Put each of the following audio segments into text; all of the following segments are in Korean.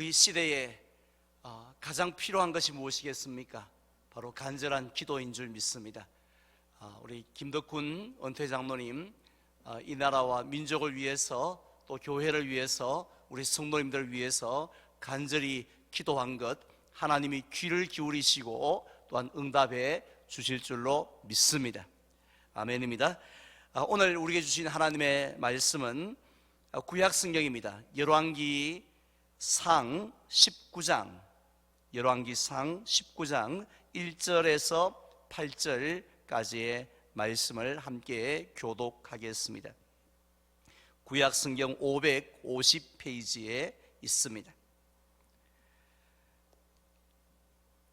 우리 시대에 가장 필요한 것이 무엇이겠습니까? 바로 간절한 기도인 줄 믿습니다. 우리 김덕훈 은퇴 장로님, 이 나라와 민족을 위해서 또 교회를 위해서 우리 성도님들을 위해서 간절히 기도한 것, 하나님이 귀를 기울이시고 또한 응답해 주실 줄로 믿습니다. 아멘입니다. 오늘 우리에게 주신 하나님의 말씀은 구약 성경입니다. 열왕기상 19장 1절에서 8절까지의 말씀을 함께 교독하겠습니다. 구약 성경 550페이지에 있습니다.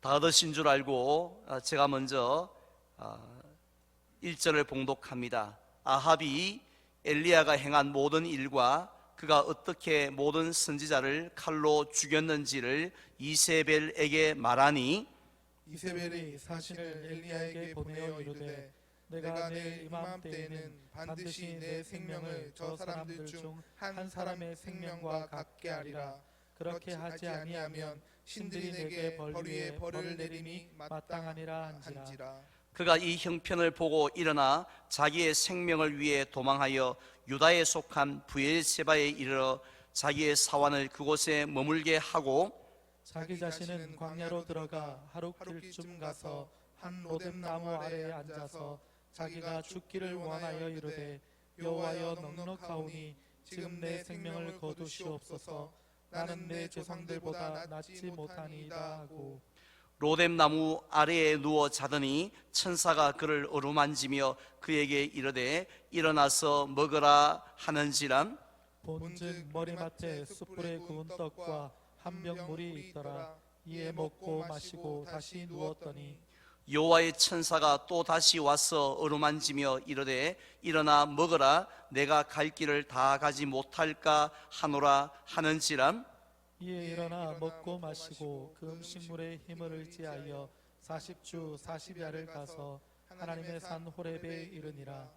다 얻으신 줄 알고 제가 먼저 1절을 봉독합니다. 아합이 엘리야가 행한 모든 일과 그가 어떻게 모든 선지자를 칼로 죽였는지를 이세벨에게 말하니, 이세벨이 사신을 엘리야에게 보내어 이르되 내가 내일 이맘때에는 반드시 내 생명을 저 사람들 중 한 사람의 생명과 같게 하리라. 그렇게 하지 아니하면 신들이 내게 벌 위에 벌을 내리니 마땅하니라 한지라. 그가 이 형편을 보고 일어나 자기의 생명을 위해 도망하여 유다에 속한 브엘세바에 이르러 자기의 사환을 그곳에 머물게 하고 자기 자신은 광야로 들어가 하룻길쯤 가서 한 로뎀나무 아래에 앉아서 자기가 죽기를 원하여 이르되 여호와여 넉넉하오니 지금 내 생명을 거두시옵소서. 나는 내 조상들보다 낫지 못하니이다 하고 로뎀나무 아래에 누워 자더니 천사가 그를 어루만지며 그에게 이르되 일어나서 먹으라 하는지라. 본즉 머리맡에 숯불에 구운 떡과 한 병 물이 있더라. 이에 먹고 마시고 다시 누웠더니 여호와의 천사가 또 다시 와서 어루만지며 이르되 일어나 먹으라. 내가 갈 길을 다 가지 못할까 하노라 하는지라. 이에 일어나 먹고 마시고 그 음식물에 힘을 의지하여 40주 40야를 가서 하나님의 산 호렙에 이르니라.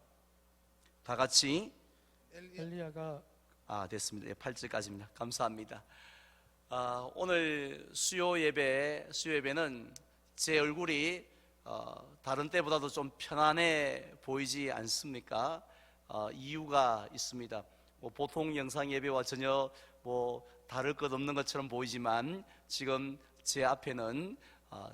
다 같이 엘리야가 됐습니다. 8절까지입니다. 감사합니다. 오늘 수요 예배는 제 얼굴이 다른 때보다도 좀 편안해 보이지 않습니까? 이유가 있습니다. 보통 영상 예배와 전혀 다를 것 없는 것처럼 보이지만 지금 제 앞에는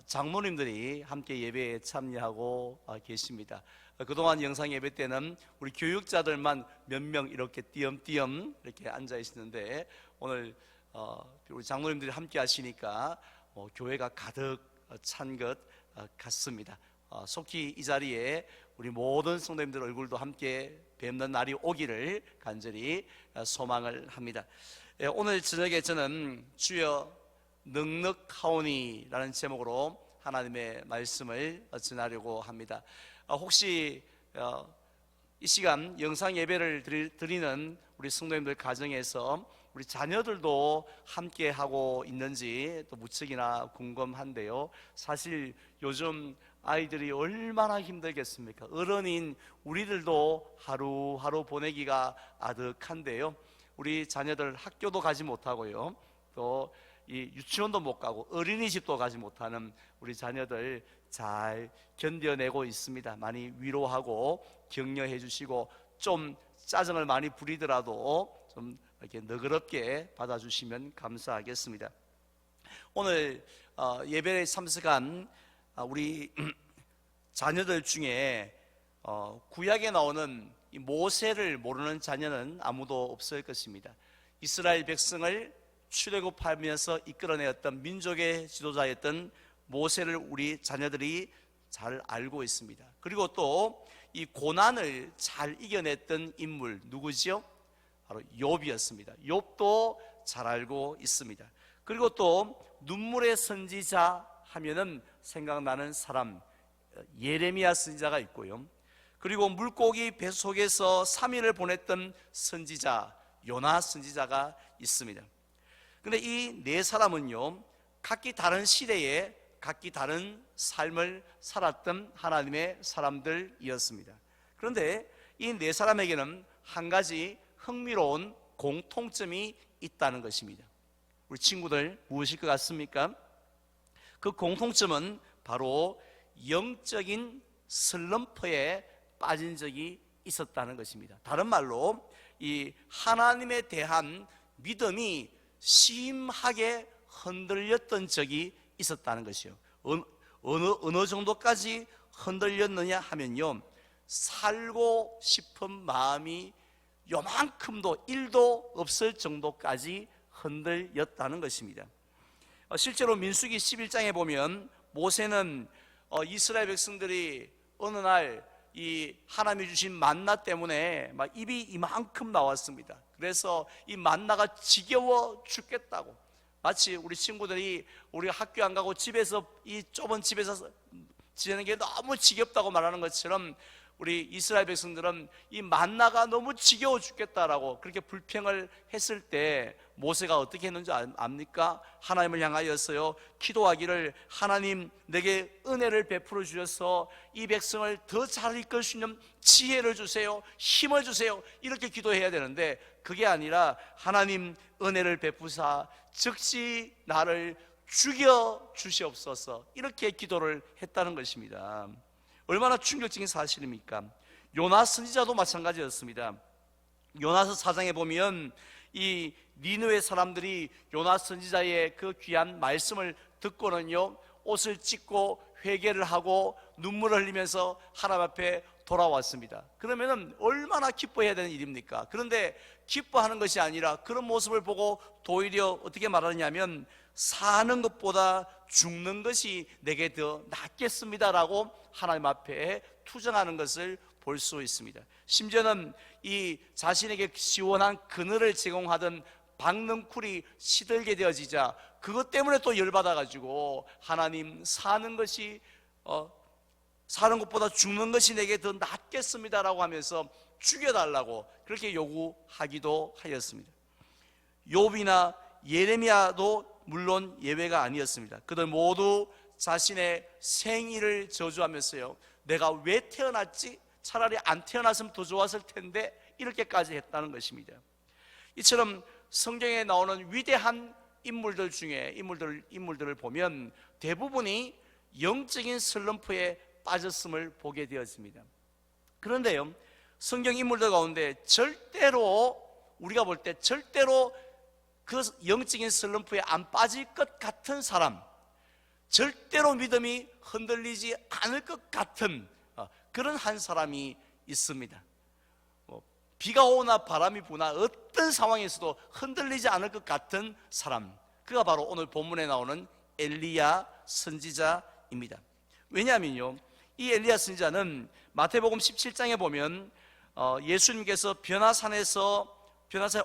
장모님들이 함께 예배에 참여하고 계십니다. 그동안 영상 예배 때는 우리 교육자들만 몇 명 이렇게 띄엄띄엄 이렇게 앉아 있었는데 오늘 우리 장모님들이 함께 하시니까 교회가 가득 찬 것 같습니다. 속히 이 자리에 우리 모든 성도님들 얼굴도 함께 뵙는 날이 오기를 간절히 소망을 합니다. 오늘 저녁에 저는 주여 넉넉하오니라는 제목으로 하나님의 말씀을 전하려고 합니다. 혹시 이 시간 영상 예배를 드리는 우리 성도님들 가정에서 우리 자녀들도 함께 하고 있는지 또 무척이나 궁금한데요. 사실 요즘 아이들이 얼마나 힘들겠습니까? 어른인 우리들도 하루하루 보내기가 아득한데요. 우리 자녀들 학교도 가지 못하고요, 또 이 유치원도 못 가고 어린이집도 가지 못하는 우리 자녀들 잘 견뎌내고 있습니다. 많이 위로하고 격려해 주시고 좀 짜증을 많이 부리더라도 좀 이렇게 너그럽게 받아주시면 감사하겠습니다. 오늘 예배에 참석한 우리 자녀들 중에 구약에 나오는 이 모세를 모르는 자녀는 아무도 없을 것입니다. 이스라엘 백성을 출애굽하면서 이끌어내었던 민족의 지도자였던 모세를 우리 자녀들이 잘 알고 있습니다. 그리고 또 이 고난을 잘 이겨냈던 인물 누구지요? 바로 욥이었습니다. 욥도 잘 알고 있습니다. 그리고 또 눈물의 선지자 하면은 생각나는 사람 예레미야 선지자가 있고요. 그리고 물고기 배 속에서 3일을 보냈던 선지자 요나 선지자가 있습니다. 그런데 이 네 사람은요, 각기 다른 시대에 각기 다른 삶을 살았던 하나님의 사람들이었습니다. 그런데 이 네 사람에게는 한 가지 흥미로운 공통점이 있다는 것입니다. 우리 친구들 무엇일 것 같습니까? 그 공통점은 바로 영적인 슬럼프에 빠진 적이 있었다는 것입니다. 다른 말로 이 하나님에 대한 믿음이 심하게 흔들렸던 적이 있었다는 것이요. 어느 정도까지 흔들렸느냐 하면요, 살고 싶은 마음이 요만큼도 1도 없을 정도까지 흔들렸다는 것입니다. 실제로 민수기 11장에 보면 모세는 이스라엘 백성들이 어느 날 이 하나님이 주신 만나 때문에 막 입이 이만큼 나왔습니다. 그래서 이 만나가 지겨워 죽겠다고, 마치 우리 친구들이 우리가 학교 안 가고 집에서 이 좁은 집에서 지내는 게 너무 지겹다고 말하는 것처럼 우리 이스라엘 백성들은 이 만나가 너무 지겨워 죽겠다라고 그렇게 불평을 했을 때 모세가 어떻게 했는지 압니까? 하나님을 향하여서요 기도하기를, 하나님 내게 은혜를 베풀어 주셔서 이 백성을 더 잘 이끌 수 있는 지혜를 주세요, 힘을 주세요, 이렇게 기도해야 되는데 그게 아니라 하나님 은혜를 베푸사 즉시 나를 죽여 주시옵소서, 이렇게 기도를 했다는 것입니다. 얼마나 충격적인 사실입니까? 요나 선지자도 마찬가지였습니다. 요나서 4장에 보면 이 니느웨 사람들이 요나 선지자의 그 귀한 말씀을 듣고는요 옷을 찢고 회개를 하고 눈물을 흘리면서 하나님 앞에 돌아왔습니다. 그러면은 얼마나 기뻐해야 되는 일입니까? 그런데 기뻐하는 것이 아니라 그런 모습을 보고 도리어 어떻게 말하느냐면 사는 것보다 죽는 것이 내게 더 낫겠습니다라고 하나님 앞에 투정하는 것을 볼 수 있습니다. 심지어는 이 자신에게 시원한 그늘을 제공하던 박넝쿨이 시들게 되어지자 그것 때문에 또 열받아가지고 하나님 사는 것보다 죽는 것이 내게 더 낫겠습니다라고 하면서 죽여달라고 그렇게 요구하기도 하였습니다. 욥이나 예레미야도 물론 예외가 아니었습니다. 그들 모두 자신의 생일을 저주하면서요 내가 왜 태어났지? 차라리 안 태어났으면 더 좋았을 텐데, 이렇게까지 했다는 것입니다. 이처럼 성경에 나오는 위대한 인물들 중에 인물들을 보면 대부분이 영적인 슬럼프에 빠졌음을 보게 되었습니다. 그런데요 성경 인물들 가운데 우리가 볼 때 절대로 그 영적인 슬럼프에 안 빠질 것 같은 사람, 절대로 믿음이 흔들리지 않을 것 같은 그런 한 사람이 있습니다. 비가 오나 바람이 부나 어떤 상황에서도 흔들리지 않을 것 같은 사람, 그가 바로 오늘 본문에 나오는 엘리야 선지자입니다. 왜냐하면요 이 엘리야 선지자는 마태복음 17장에 보면 예수님께서 변화산에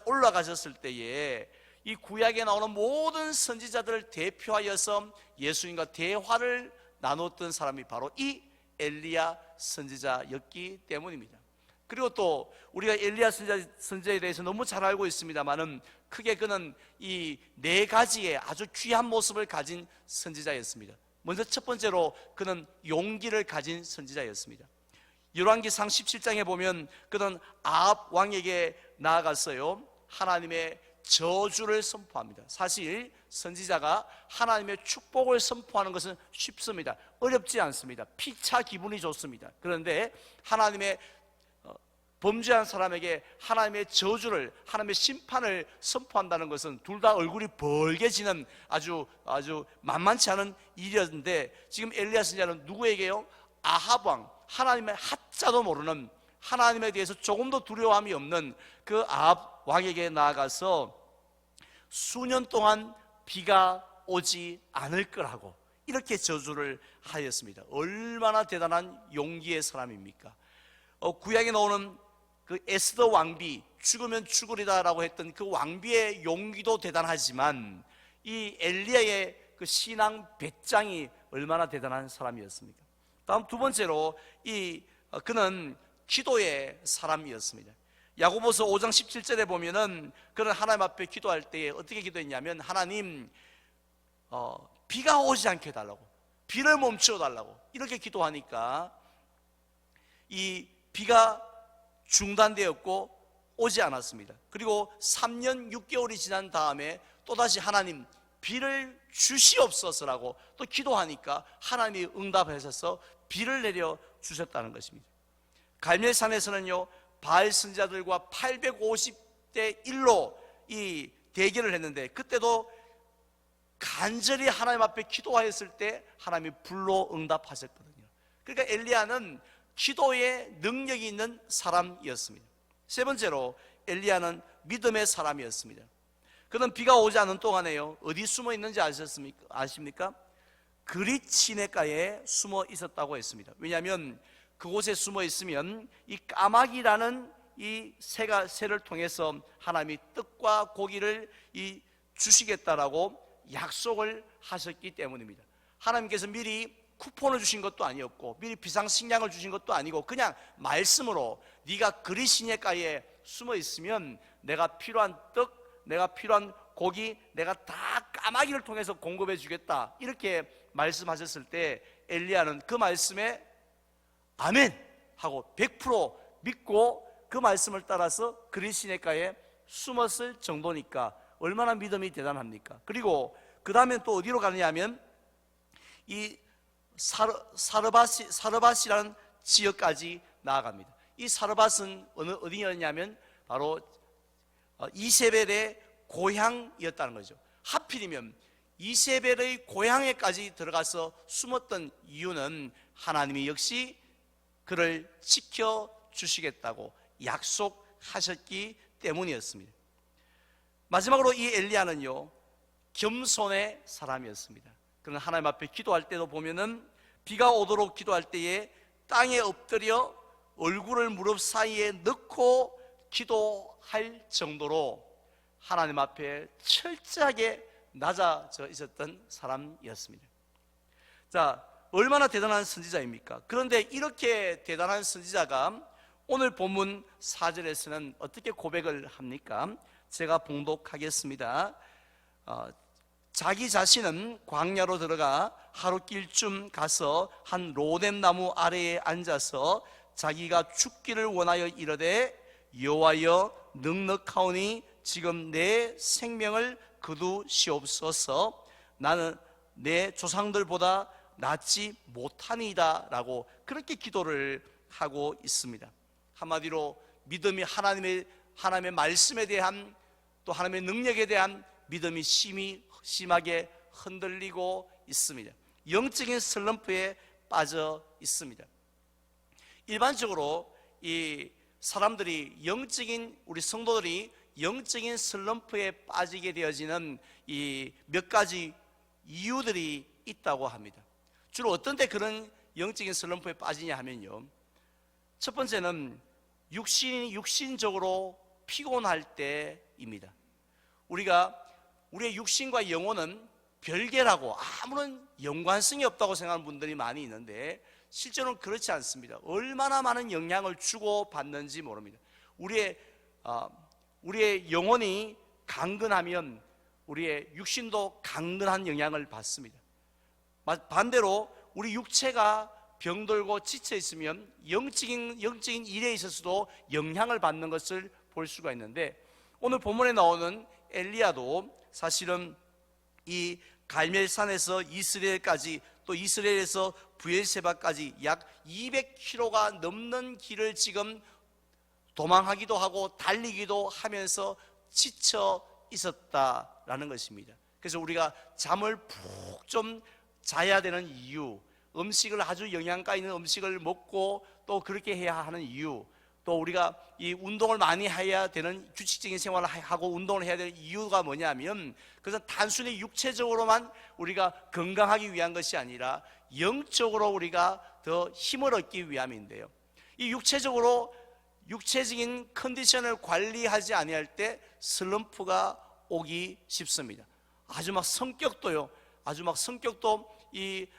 올라가셨을 때에 이 구약에 나오는 모든 선지자들을 대표하여서 예수님과 대화를 나눴던 사람이 바로 이 엘리야 선지자였기 때문입니다. 그리고 또 우리가 엘리야 선지자에 대해서 너무 잘 알고 있습니다만은 크게 그는 이 4가지의 아주 귀한 모습을 가진 선지자였습니다. 먼저 첫 번째로 그는 용기를 가진 선지자였습니다. 열왕기상 17장에 보면 그는 아합 왕에게 나아갔어요 하나님의 저주를 선포합니다. 사실 선지자가 하나님의 축복을 선포하는 것은 쉽습니다. 어렵지 않습니다. 피차 기분이 좋습니다. 그런데 하나님의 범죄한 사람에게 하나님의 저주를, 하나님의 심판을 선포한다는 것은 둘 다 얼굴이 벌게지는 아주 만만치 않은 일이었는데, 지금 엘리야 선지자는 누구에게요? 아합 왕, 하나님의 하자도 모르는, 하나님에 대해서 조금도 두려움이 없는 그 아합 왕에게 나아가서 수년 동안 비가 오지 않을 거라고 이렇게 저주를 하였습니다. 얼마나 대단한 용기의 사람입니까? 구약에 나오는 그 에스더 왕비, 죽으면 죽으리다라고 했던 그 왕비의 용기도 대단하지만 이 엘리야의 그 신앙 배짱이 얼마나 대단한 사람이었습니까? 다음 두 번째로 그는 기도의 사람이었습니다. 야고보서 5장 17절에 보면은 그는 하나님 앞에 기도할 때에 어떻게 기도했냐면, 하나님 비가 오지 않게 해달라고, 비를 멈추어 달라고 이렇게 기도하니까 이 비가 중단되었고 오지 않았습니다. 그리고 3년 6개월이 지난 다음에 또다시 하나님 비를 주시옵소서라고 또 기도하니까 하나님이 응답하셔서 비를 내려 주셨다는 것입니다. 갈멜산에서는요, 바알 선지자들과 850대 1로 이 대결을 했는데, 그때도 간절히 하나님 앞에 기도하였을 때 하나님이 불로 응답하셨거든요. 그러니까 엘리야는 기도에 능력이 있는 사람이었습니다. 세 번째로 엘리야는 믿음의 사람이었습니다. 그는 비가 오지 않는 동안에요, 어디 숨어 있는지 아십니까? 그릿 시냇가에 숨어 있었다고 했습니다. 왜냐하면 그곳에 숨어 있으면 이 까마귀라는 이 새를 통해서 하나님이 떡과 고기를 주시겠다라고 약속을 하셨기 때문입니다. 하나님께서 미리 쿠폰을 주신 것도 아니었고 미리 비상식량을 주신 것도 아니고 그냥 말씀으로 네가 그릿 시냇가에 숨어 있으면 내가 필요한 떡, 내가 필요한 고기, 내가 다 까마귀를 통해서 공급해 주겠다, 이렇게 말씀하셨을 때 엘리야는 그 말씀에 아멘 하고 100% 믿고 그 말씀을 따라서 그릿 시냇가에 숨었을 정도니까 얼마나 믿음이 대단합니까? 그리고 그 다음에 또 어디로 가느냐면 이 사르밧이라는 지역까지 나아갑니다. 이 사르밧은 어디였냐면 바로 이세벨의 고향이었다는 거죠. 하필이면 이세벨의 고향에까지 들어가서 숨었던 이유는 하나님이 역시 그를 지켜주시겠다고 약속하셨기 때문이었습니다. 마지막으로 이 엘리야는요, 겸손의 사람이었습니다. 그는 하나님 앞에 기도할 때도 보면은 비가 오도록 기도할 때에 땅에 엎드려 얼굴을 무릎 사이에 넣고 기도할 정도로 하나님 앞에 철저하게 낮아져 있었던 사람이었습니다. 자, 얼마나 대단한 선지자입니까? 그런데 이렇게 대단한 선지자가 오늘 본문 4절에서는 어떻게 고백을 합니까? 제가 봉독하겠습니다. 자기 자신은 광야로 들어가 하룻길쯤 가서 한 로뎀 나무 아래에 앉아서 자기가 죽기를 원하여 이르되 여호와여 넉넉하오니 지금 내 생명을 거두시옵소서. 나는 내 조상들보다 낫지 못하니이다 라고 그렇게 기도를 하고 있습니다. 한마디로 믿음이 하나님의 말씀에 대한, 또 하나님의 능력에 대한 믿음이 심하게 흔들리고 있습니다. 영적인 슬럼프에 빠져 있습니다. 일반적으로 이 사람들이 우리 성도들이 영적인 슬럼프에 빠지게 되어지는 이 몇 가지 이유들이 있다고 합니다. 주로 어떤 때 그런 영적인 슬럼프에 빠지냐 하면요, 첫 번째는 육신적으로 피곤할 때입니다. 우리의 육신과 영혼은 별개라고 아무런 연관성이 없다고 생각하는 분들이 많이 있는데 실제로는 그렇지 않습니다. 얼마나 많은 영향을 주고받는지 모릅니다. 우리의 영혼이 강건하면 우리의 육신도 강건한 영향을 받습니다. 반대로 우리 육체가 병들고 지쳐 있으면 영적인 일에 있어서도 영향을 받는 것을 볼 수가 있는데, 오늘 본문에 나오는 엘리야도 사실은 이 갈멜산에서 이스라엘까지, 또 이스라엘에서 브엘세바까지 약 200km가 넘는 길을 지금 도망하기도 하고 달리기도 하면서 지쳐 있었다라는 것입니다. 그래서 우리가 잠을 푹 좀 자야 되는 이유, 음식을 아주 영양가 있는 음식을 먹고 또 그렇게 해야 하는 이유, 또 우리가 이 운동을 많이 해야 되는, 규칙적인 생활을 하고 운동을 해야 되는 이유가 뭐냐면, 그것은 단순히 육체적으로만 우리가 건강하기 위한 것이 아니라 영적으로 우리가 더 힘을 얻기 위함인데요, 이 육체적인 컨디션을 관리하지 아니할 때 슬럼프가 오기 쉽습니다. 아주 막 성격도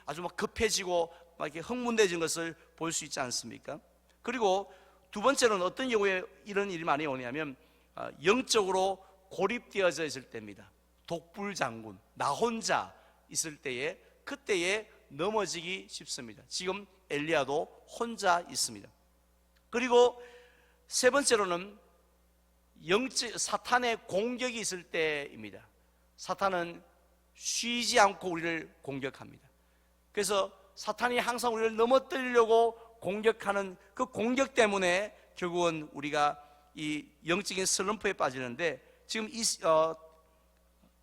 아주 막 급해지고 막 이렇게 흥분되는 것을 볼 수 있지 않습니까? 그리고 두 번째로는 어떤 경우에 이런 일이 많이 오냐면 영적으로 고립되어져 있을 때입니다. 독불장군, 나 혼자 있을 때에, 그때에 넘어지기 쉽습니다. 지금 엘리야도 혼자 있습니다. 그리고 세 번째로는 사탄의 공격이 있을 때입니다. 사탄은 쉬지 않고 우리를 공격합니다. 그래서 사탄이 항상 우리를 넘어뜨리려고 공격하는 그 공격 때문에 결국은 우리가 이 영적인 슬럼프에 빠지는데, 지금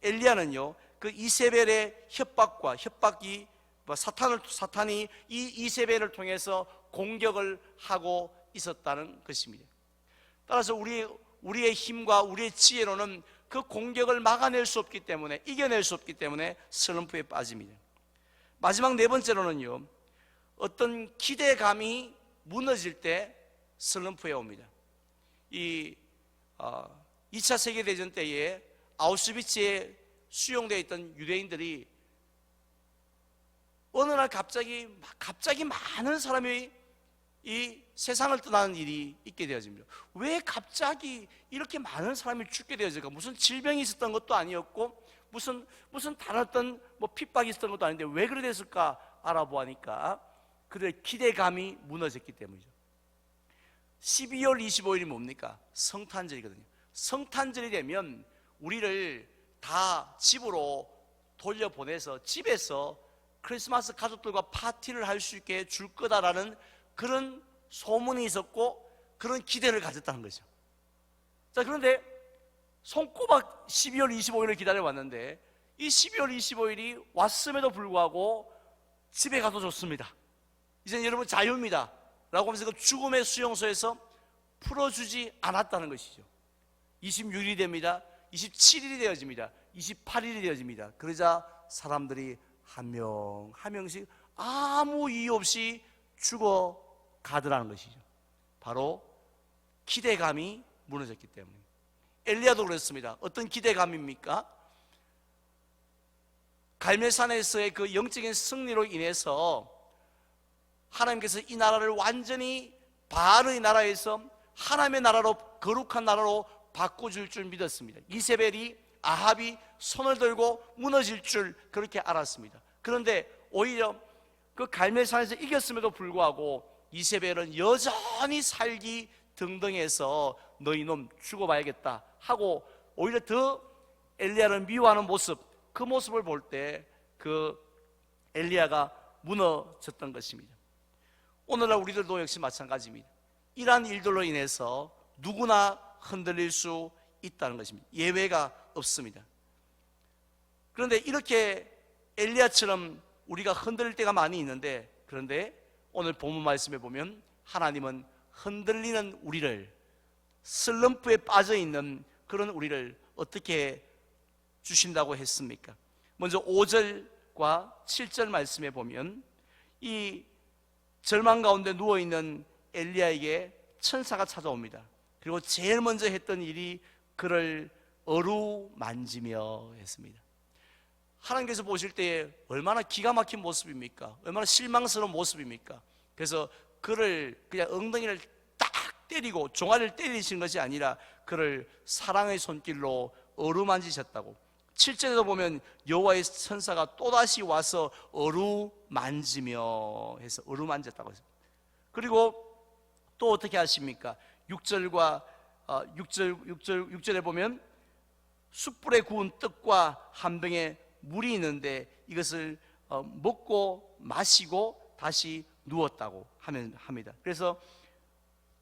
엘리야는요, 그 이세벨의 협박이 사탄이 이 이세벨을 통해서 공격을 하고 있었다는 것입니다. 따라서 우리의 힘과 우리의 지혜로는 그 공격을 막아낼 수 없기 때문에, 이겨낼 수 없기 때문에 슬럼프에 빠집니다. 마지막 네 번째로는요, 어떤 기대감이 무너질 때 슬럼프에 옵니다. 2차 세계대전 때에 아우슈비츠에 수용되어 있던 유대인들이 어느 날 갑자기 많은 사람이 이 세상을 떠나는 일이 있게 되어집니다. 왜 갑자기 이렇게 많은 사람이 죽게 되어질까? 무슨 질병이 있었던 것도 아니었고 무슨 다른 어떤 핍박이 있었던 것도 아닌데 왜 그래 됐을까 알아보니까 그들의 기대감이 무너졌기 때문이죠. 12월 25일이 뭡니까? 성탄절이거든요. 성탄절이 되면 우리를 다 집으로 돌려보내서 집에서 크리스마스 가족들과 파티를 할 수 있게 줄 거다라는 그런 소문이 있었고 그런 기대를 가졌다는 거죠. 자, 그런데 손꼽아 12월 25일을 기다려왔는데 이 12월 25일이 왔음에도 불구하고 집에 가도 좋습니다, 이제는 여러분 자유입니다 라고 하면서 그 죽음의 수용소에서 풀어주지 않았다는 것이죠. 26일이 됩니다. 27일이 되어집니다. 28일이 되어집니다. 그러자 사람들이 한 명씩 아무 이유 없이 죽어가더라는 것이죠. 바로 기대감이 무너졌기 때문에. 엘리야도 그랬습니다. 어떤 기대감입니까? 갈멜산에서의 그 영적인 승리로 인해서 하나님께서 이 나라를 완전히 바알의 나라에서 하나님의 나라로, 거룩한 나라로 바꿔줄 줄 믿었습니다. 이세벨이, 아합이 손을 들고 무너질 줄 그렇게 알았습니다. 그런데 오히려 그 갈멜산에서 이겼음에도 불구하고 이세벨은 여전히 살기 등등해서 너희 놈 죽어봐야겠다 하고 오히려 더 엘리야를 미워하는 모습, 그 모습을 볼 때 그 엘리야가 무너졌던 것입니다. 오늘날 우리들도 역시 마찬가지입니다. 이러한 일들로 인해서 누구나 흔들릴 수 있다는 것입니다. 예외가 없습니다. 그런데 이렇게 엘리야처럼 우리가 흔들릴 때가 많이 있는데, 그런데 오늘 본문 말씀에 보면 하나님은 흔들리는 우리를, 슬럼프에 빠져있는 그런 우리를 어떻게 주신다고 했습니까? 먼저 5절과 7절 말씀에 보면 이 절망 가운데 누워있는 엘리야에게 천사가 찾아옵니다. 그리고 제일 먼저 했던 일이 그를 어루만지며 했습니다. 하나님께서 보실 때 얼마나 기가 막힌 모습입니까? 얼마나 실망스러운 모습입니까? 그래서 그를 그냥 엉덩이를 딱 때리고 종아리를 때리시는 것이 아니라 그를 사랑의 손길로 어루만지셨다고. 7절에도 보면 여호와의 천사가 또다시 와서 어루만지며 해서 어루만졌다고 했습니다. 그리고 또 어떻게 하십니까? 6절에 보면 숯불에 구운 떡과 한 병에 물이 있는데 이것을 먹고 마시고 다시 누웠다고 합니다. 그래서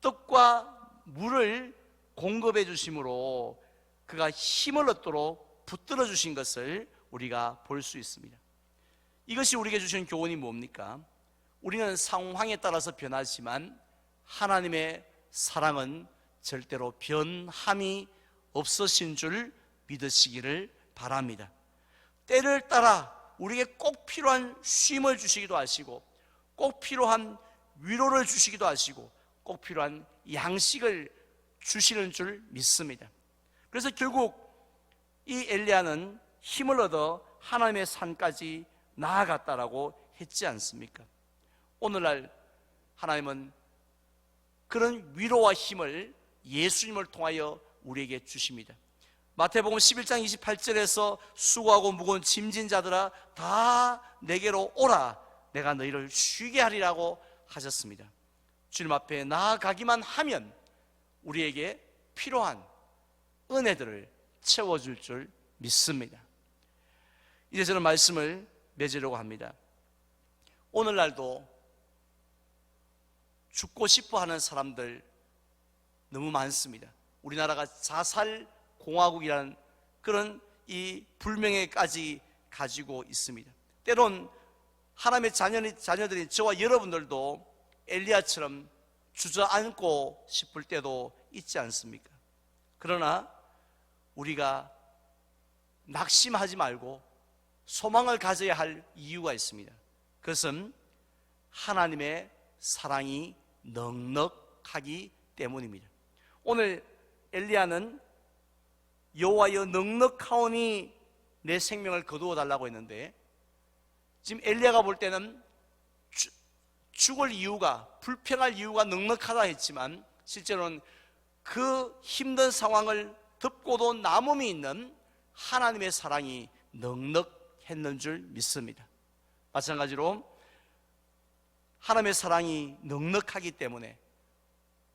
떡과 물을 공급해 주심으로 그가 힘을 얻도록 붙들어 주신 것을 우리가 볼 수 있습니다. 이것이 우리에게 주신 교훈이 뭡니까? 우리는 상황에 따라서 변하지만 하나님의 사랑은 절대로 변함이 없으신 줄 믿으시기를 바랍니다. 때를 따라 우리에게 꼭 필요한 쉼을 주시기도 하시고 꼭 필요한 위로를 주시기도 하시고 꼭 필요한 양식을 주시는 줄 믿습니다. 그래서 결국 이 엘리야는 힘을 얻어 하나님의 산까지 나아갔다라고 했지 않습니까? 오늘날 하나님은 그런 위로와 힘을 예수님을 통하여 우리에게 주십니다. 마태복음 11장 28절에서 수고하고 무거운 짐진 자들아 다 내게로 오라, 내가 너희를 쉬게 하리라고 하셨습니다. 주님 앞에 나아가기만 하면 우리에게 필요한 은혜들을 채워줄 줄 믿습니다. 이제 저는 말씀을 맺으려고 합니다. 오늘날도 죽고 싶어 하는 사람들 너무 많습니다. 우리나라가 자살 공화국이라는 그런 이 불명예까지 가지고 있습니다. 때론 하나님의 자녀들인 저와 여러분들도 엘리야처럼 주저앉고 싶을 때도 있지 않습니까? 그러나 우리가 낙심하지 말고 소망을 가져야 할 이유가 있습니다. 그것은 하나님의 사랑이 넉넉하기 때문입니다. 오늘 엘리야는 여호와여 넉넉하오니 내 생명을 거두어 달라고 했는데, 지금 엘리야가 볼 때는 죽을 이유가, 불평할 이유가 넉넉하다 했지만 실제로는 그 힘든 상황을 덮고도 남음이 있는 하나님의 사랑이 넉넉했는 줄 믿습니다. 마찬가지로 하나님의 사랑이 넉넉하기 때문에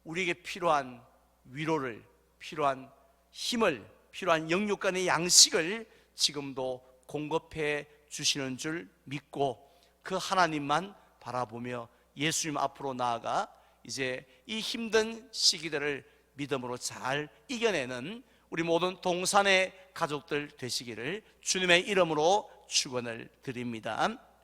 우리에게 필요한 위로를, 필요한 힘을, 필요한 영육간의 양식을 지금도 공급해 주시는 줄 믿고 그 하나님만 바라보며 예수님 앞으로 나아가 이제 이 힘든 시기들을 믿음으로 잘 이겨내는 우리 모든 동산의 가족들 되시기를 주님의 이름으로 축원을 드립니다.